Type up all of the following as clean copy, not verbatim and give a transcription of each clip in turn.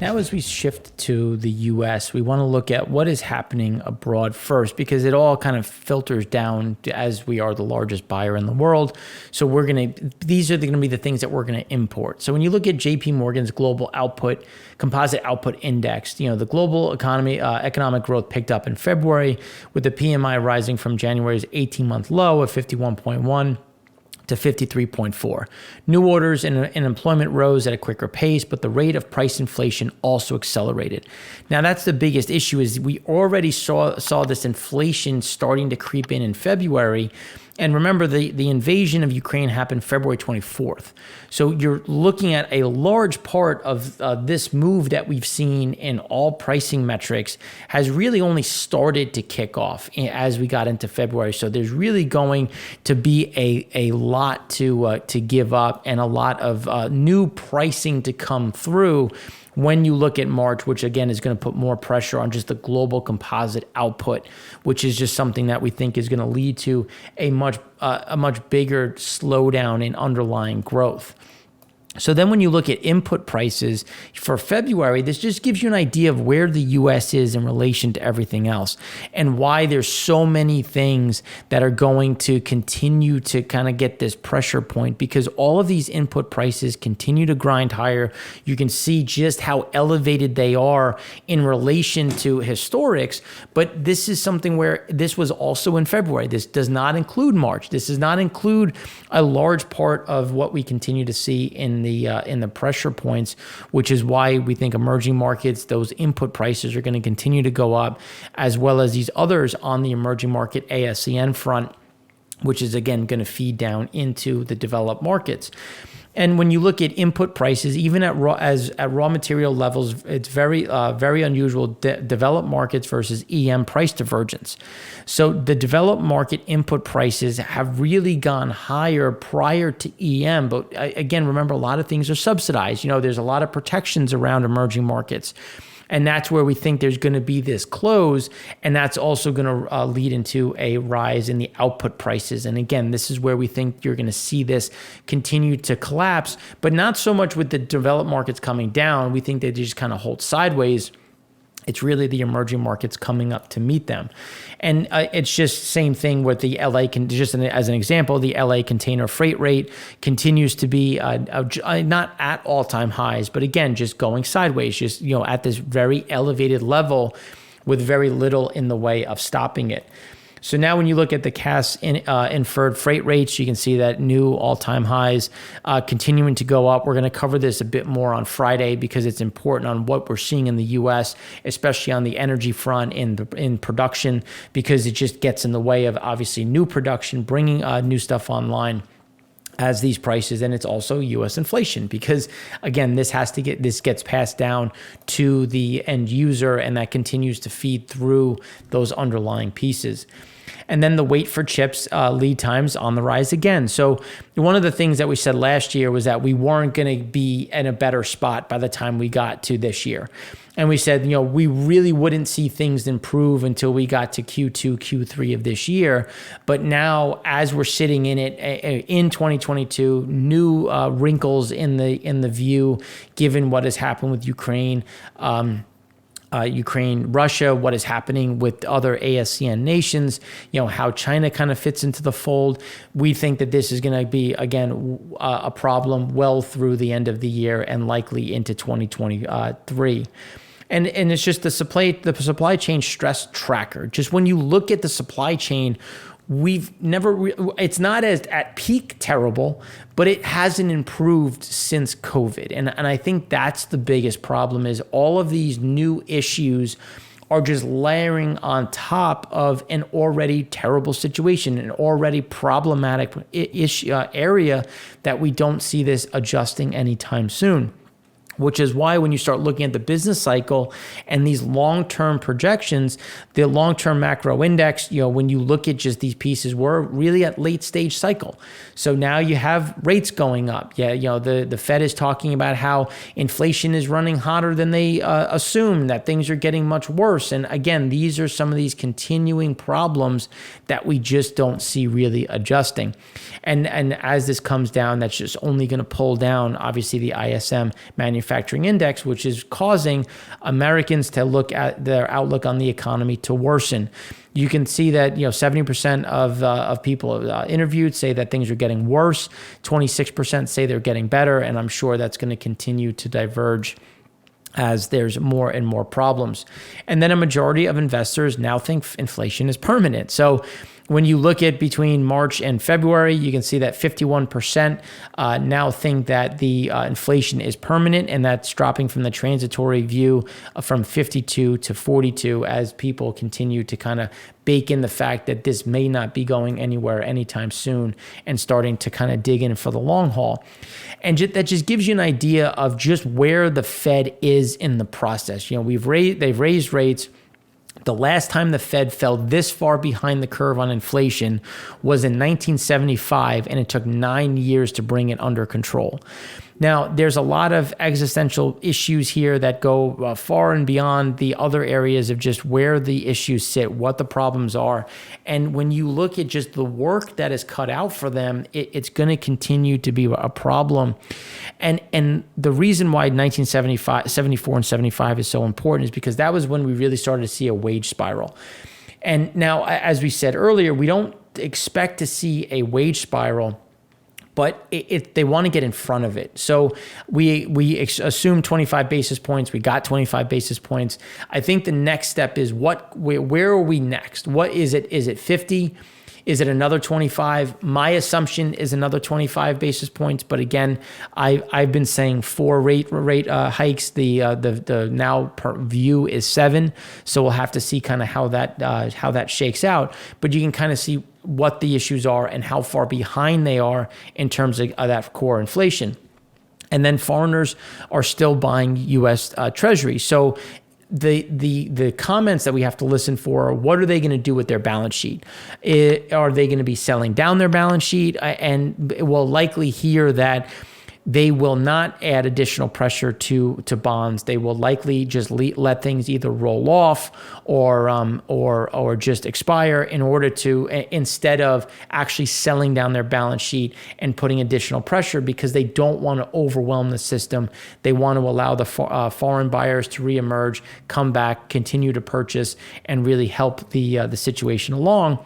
Now, as we shift to the U.S., we want to look at what is happening abroad first, because it all kind of filters down as we are the largest buyer in the world. So these are going to be the things that we're going to import. So when you look at J.P.Morgan's global output, composite output index, the global economic growth picked up in February, with the PMI rising from January's 18-month low of 51.1 to 53.4. New orders and employment rose at a quicker pace, but the rate of price inflation also accelerated. Now, that's the biggest issue, is we already saw this inflation starting to creep in February. And remember, the invasion of Ukraine happened February 24th. So you're looking at a large part of this move that we've seen in all pricing metrics has really only started to kick off as we got into February. So there's really going to be a lot to give up, and a lot of new pricing to come through when you look at March, which again is going to put more pressure on just the global composite output, which is just something that we think is going to lead to a much bigger slowdown in underlying growth. So then when you look at input prices for February, this just gives you an idea of where the U.S. is in relation to everything else, and why there's so many things that are going to continue to kind of get this pressure point, because all of these input prices continue to grind higher. You can see just how elevated they are in relation to historics, but this is something where this was also in February. This does not include March. This does not include a large part of what we continue to see in the pressure points, which is why we think emerging markets, those input prices are going to continue to go up, as well as these others on the emerging market ASEAN front, which is again going to feed down into the developed markets. And when you look at input prices, even at raw material levels, it's very unusual, developed markets versus EM price divergence. So the developed market input prices have really gone higher prior to EM. But again, remember, a lot of things are subsidized. There's a lot of protections around emerging markets. And that's where we think there's going to be this close, and that's also going to lead into a rise in the output prices. And again, this is where we think you're going to see this continue to collapse, but not so much with the developed markets coming down. We think they just kind of hold sideways. It's really the emerging markets coming up to meet them. And it's just same thing with the LA, just as an example, the LA container freight rate continues to be not at all-time highs, but again, just going sideways, just at this very elevated level with very little in the way of stopping it. So now when you look at the Cass inferred freight rates, you can see that new all-time highs continuing to go up. We're going to cover this a bit more on Friday, because it's important on what we're seeing in the U.S., especially on the energy front in production, because it just gets in the way of obviously new production, bringing new stuff online as these prices. And it's also U.S. inflation, because again, this gets passed down to the end user, and that continues to feed through those underlying pieces. And then the wait for chips lead times on the rise again. So one of the things that we said last year was that we weren't going to be in a better spot by the time we got to this year. And we said, we really wouldn't see things improve until we got to Q2, Q3 of this year. But now, as we're sitting in it in 2022, new wrinkles in the view, given what has happened with Ukraine, Russia, what is happening with other ASEAN nations, how China kind of fits into the fold. We think that this is going to be, again, a problem well through the end of the year and likely into 2023. And it's just the supply chain stress tracker. Just when you look at the supply chain, it's not as at peak terrible, but it hasn't improved since COVID. And I think that's the biggest problem, is all of these new issues are just layering on top of an already terrible situation, an already problematic area that we don't see this adjusting anytime soon. Which is why when you start looking at the business cycle and these long-term projections, the long-term macro index, when you look at just these pieces, we're really at late stage cycle. So now you have rates going up. The Fed is talking about how inflation is running hotter than they assume, that things are getting much worse. And again, these are some of these continuing problems that we just don't see really adjusting. And as this comes down, that's just only going to pull down, obviously, the ISM manufacturing manufacturing index, which is causing Americans to look at their outlook on the economy to worsen. You can see that 70% of people interviewed say that things are getting worse. 26% say they're getting better, and I'm sure that's going to continue to diverge as there's more and more problems. And then a majority of investors now think inflation is permanent. So when you look at between March and February, you can see that 51% now think that the inflation is permanent, and that's dropping from the transitory view from 52 to 42 as people continue to kind of bake in the fact that this may not be going anywhere anytime soon and starting to kind of dig in for the long haul. And that just gives you an idea of just where the Fed is in the process. They've raised rates. The last time the Fed fell this far behind the curve on inflation was in 1975, and it took 9 years to bring it under control. Now, there's a lot of existential issues here that go far and beyond the other areas of just where the issues sit, what the problems are. And when you look at just the work that is cut out for them, it's going to continue to be a problem. And the reason why 1974 and 75 is so important is because that was when we really started to see a wage spiral. And now, as we said earlier, we don't expect to see a wage spiral, but they want to get in front of it. So we assume 25 basis points. We got 25 basis points. I think the next step is where are we next? What is it? Is it 50? Is it another 25? My assumption is another 25 basis points. But again, I've been saying 4 rate hikes. The now view is 7. So we'll have to see kind of how that shakes out. But you can kind of see what the issues are and how far behind they are in terms of that core inflation. And then foreigners are still buying U.S. Treasury. So the comments that we have to listen for are, what are they going to do with their balance sheet? Are they going to be selling down their balance sheet? And we'll likely hear that they will not add additional pressure to bonds. They will likely just let things either roll off or just expire in order to, instead of actually selling down their balance sheet and putting additional pressure, because they don't want to overwhelm the system. They want to allow the foreign buyers to reemerge, come back, continue to purchase, and really help the situation along.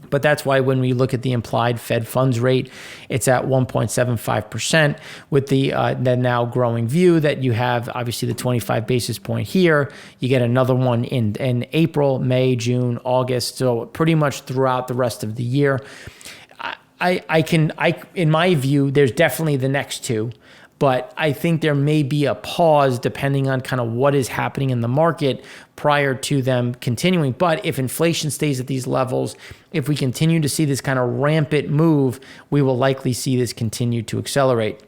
But that's why when we look at the implied Fed funds rate, it's at 1.75% with the now growing view that you have obviously the 25 basis point here. You get another one in April, May, June, August. So pretty much throughout the rest of the year. In my view, there's definitely the next two. But I think there may be a pause depending on kind of what is happening in the market prior to them continuing. But if inflation stays at these levels, if we continue to see this kind of rampant move, we will likely see this continue to accelerate.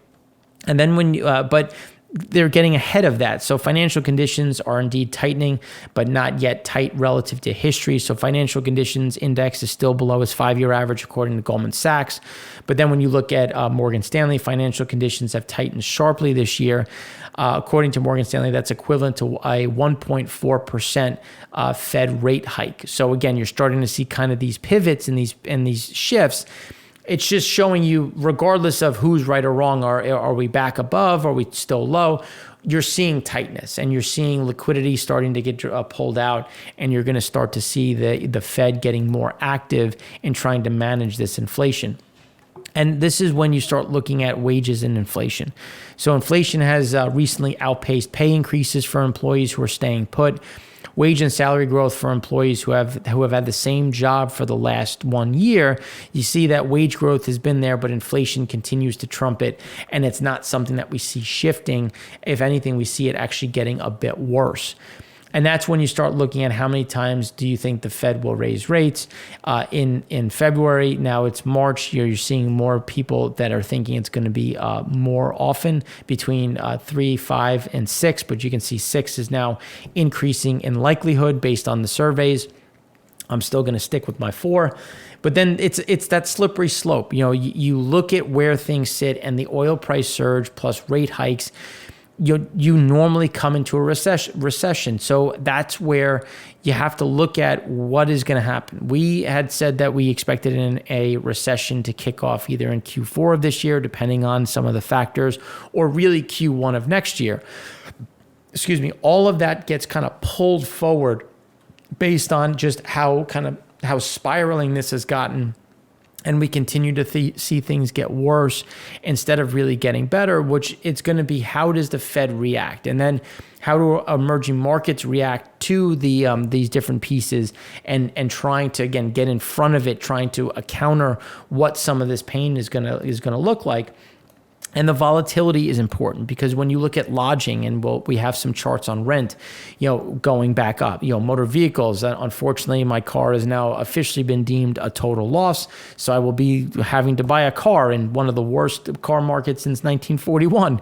And then but they're getting ahead of that. So financial conditions are indeed tightening, but not yet tight relative to history. So financial conditions index is still below its 5-year average, according to Goldman Sachs. But then when you look at Morgan Stanley, financial conditions have tightened sharply this year. According to Morgan Stanley, that's equivalent to a 1.4% Fed rate hike. So again, you're starting to see kind of these pivots and these shifts. It's just showing you, regardless of who's right or wrong, are we back above? Are we still low? You're seeing tightness, and you're seeing liquidity starting to get pulled out, and you're going to start to see the Fed getting more active in trying to manage this inflation. And this is when you start looking at wages and inflation. So inflation has recently outpaced pay increases for employees who are staying put. Wage and salary growth for employees who have had the same job for the last 1 year, you see that wage growth has been there, but inflation continues to trump it, and it's not something that we see shifting. If anything, we see it actually getting a bit worse. And that's when you start looking at how many times do you think the Fed will raise rates in February. Now it's March. You're seeing more people that are thinking it's going to be more often, between 3, 5, and 6. But you can see 6 is now increasing in likelihood based on the surveys. I'm still going to stick with my 4. But then it's that slippery slope. You look at where things sit, and the oil price surge plus rate hikes. you normally come into a recession. So that's where you have to look at what is going to happen. We had said that we expected a recession to kick off either in Q4 of this year, depending on some of the factors, or really Q1 of next year. Excuse me. All of that gets kind of pulled forward based on just how spiraling this has gotten. And we continue to see things get worse instead of really getting better, which it's going to be, how does the Fed react? And then how do emerging markets react to these different pieces, and trying to, again, get in front of it, trying to counter what some of this pain is going to look like. And the volatility is important, because when you look at lodging, and we have some charts on rent, going back up, motor vehicles, unfortunately, my car has now officially been deemed a total loss. So I will be having to buy a car in one of the worst car markets since 1941.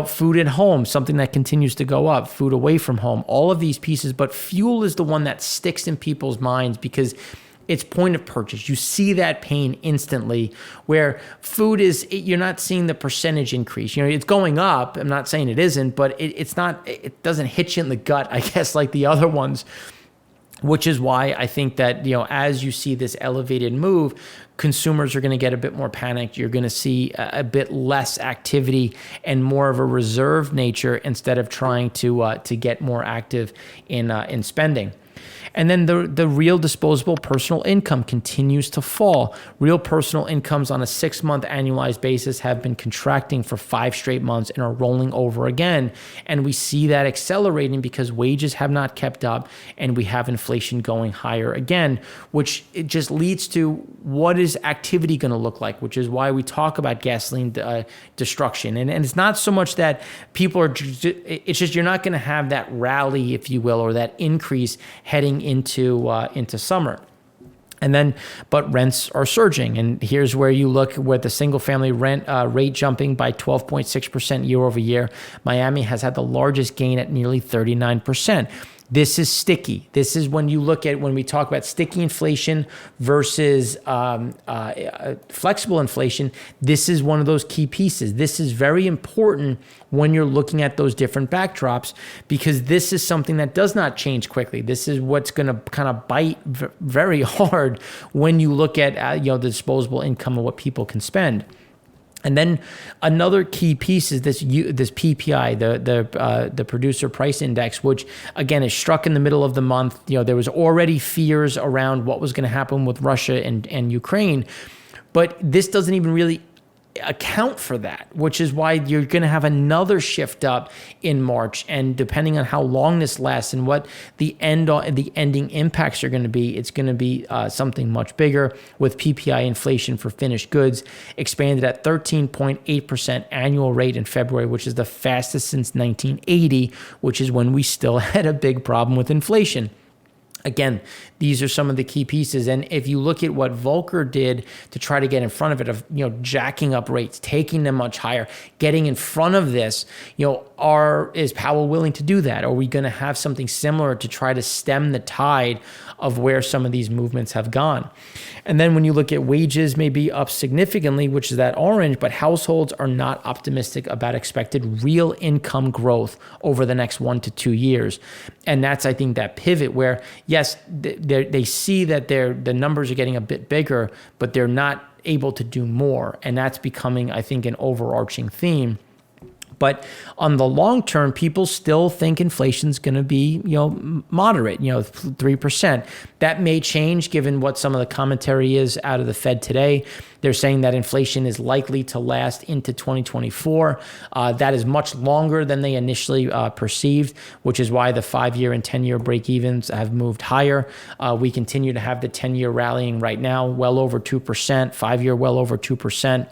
Food at home, something that continues to go up, food away from home, all of these pieces. But fuel is the one that sticks in people's minds, because it's point of purchase. You see that pain instantly, where food you're not seeing the percentage increase. It's going up. I'm not saying it isn't, but it doesn't hit you in the gut, I guess, like the other ones, which is why I think that, as you see this elevated move, consumers are going to get a bit more panicked. You're going to see a bit less activity and more of a reserved nature, instead of trying to get more active in spending. And then the real disposable personal income continues to fall. Real personal incomes on a 6-month annualized basis have been contracting for 5 straight months and are rolling over again. And we see that accelerating because wages have not kept up, and we have inflation going higher again, which it just leads to, what is activity going to look like, which is why we talk about gasoline destruction. And it's not so much that people are, it's just, you're not going to have that rally, if you will, or that increase heading into summer. And then, but rents are surging. And here's where you look with the single family rent rate jumping by 12.6% year over year. Miami has had the largest gain at nearly 39%. This is sticky. This is when we talk about sticky inflation versus flexible inflation. This is one of those key pieces. This is very important when you're looking at those different backdrops, because this is something that does not change quickly. This is what's going to kind of bite very hard when you look at the disposable income and what people can spend. And then another key piece is this PPI, the producer price index, which again is struck in the middle of the month. There was already fears around what was going to happen with Russia and Ukraine, but this doesn't even really account for that, which is why you're going to have another shift up in March. And depending on how long this lasts and what the ending impacts are going to be, it's going to be something much bigger, with PPI inflation for finished goods expanded at 13.8% annual rate in February, which is the fastest since 1980, which is when we still had a big problem with inflation. Again, these are some of the key pieces. And if you look at what Volcker did to try to get in front of it, of jacking up rates, taking them much higher, getting in front of this, is Powell willing to do that? Are we going to have something similar to try to stem the tide of where some of these movements have gone? And then when you look at wages, maybe up significantly, which is that orange, but households are not optimistic about expected real income growth over the next 1 to 2 years. And that's, I think, that pivot where, yes, they see that the numbers are getting a bit bigger, but they're not able to do more. And that's becoming, I think, an overarching theme. But on the long term, people still think inflation's going to be, moderate, 3%. That may change given what some of the commentary is out of the Fed today. They're saying that inflation is likely to last into 2024. That is much longer than they initially perceived, which is why the 5-year and 10-year break-evens have moved higher. We continue to have the 10-year rallying right now, well over 2%, 5-year well over 2%.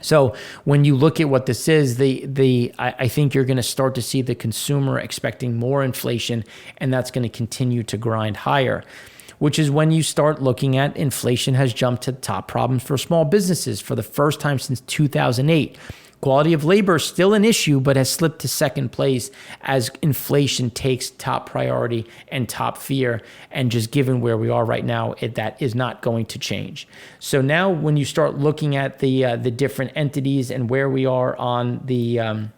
So when you look at what this is, I think you're going to start to see the consumer expecting more inflation, and that's going to continue to grind higher, which is when you start looking at inflation has jumped to top problems for small businesses for the first time since 2008. Quality of labor is still an issue, but has slipped to second place as inflation takes top priority and top fear. And just given where we are right now, that is not going to change. So now when you start looking at the different entities and where we are on the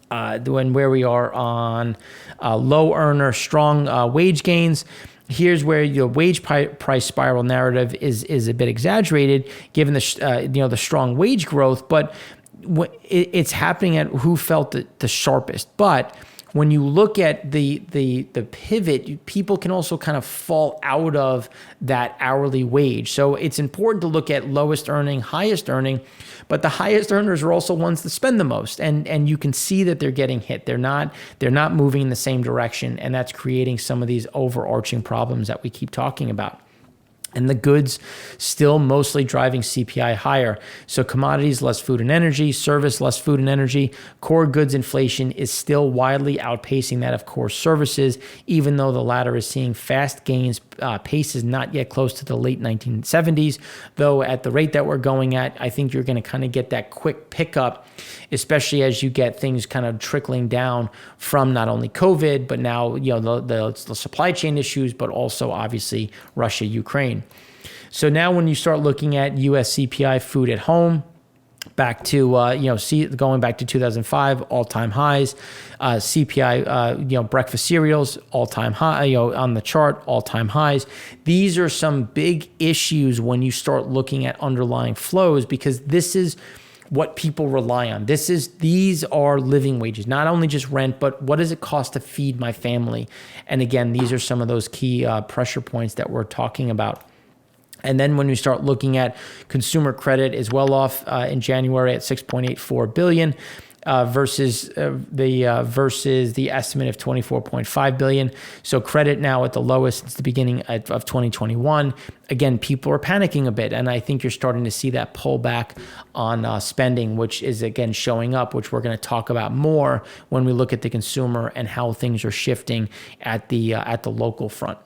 when where we are on low earner, strong wage gains. Here's where your wage price spiral narrative is a bit exaggerated, given the strong wage growth, but it's happening at who felt the sharpest. But when you look at the pivot, people can also kind of fall out of that hourly wage. So it's important to look at lowest earning, highest earning, but the highest earners are also ones that spend the most, and you can see that they're getting hit. They're not moving in the same direction, and that's creating some of these overarching problems that we keep talking about. And the goods still mostly driving CPI higher. So commodities, less food and energy, service, less food and energy. Core goods inflation is still widely outpacing that of core services, even though the latter is seeing fast gains. Pace is not yet close to the late 1970s, though at the rate that we're going at, I think you're going to kind of get that quick pickup, especially as you get things kind of trickling down from not only COVID, but now the supply chain issues, but also obviously Russia, Ukraine. So now when you start looking at US CPI food at home, back to going back to 2005, all-time highs. CPI breakfast cereals, all-time high, on the chart, all-time highs. These are some big issues when you start looking at underlying flows, because this is what people rely on. These are living wages, not only just rent, but what does it cost to feed my family? And again, these are some of those key pressure points that we're talking about. And then when we start looking at consumer credit is well off in January at $6.84 billion versus the estimate of $24.5 billion. So credit now at the lowest since the beginning of 2021. Again, people are panicking a bit, and I think you're starting to see that pullback on spending, which is again showing up, which we're going to talk about more when we look at the consumer and how things are shifting at the local front.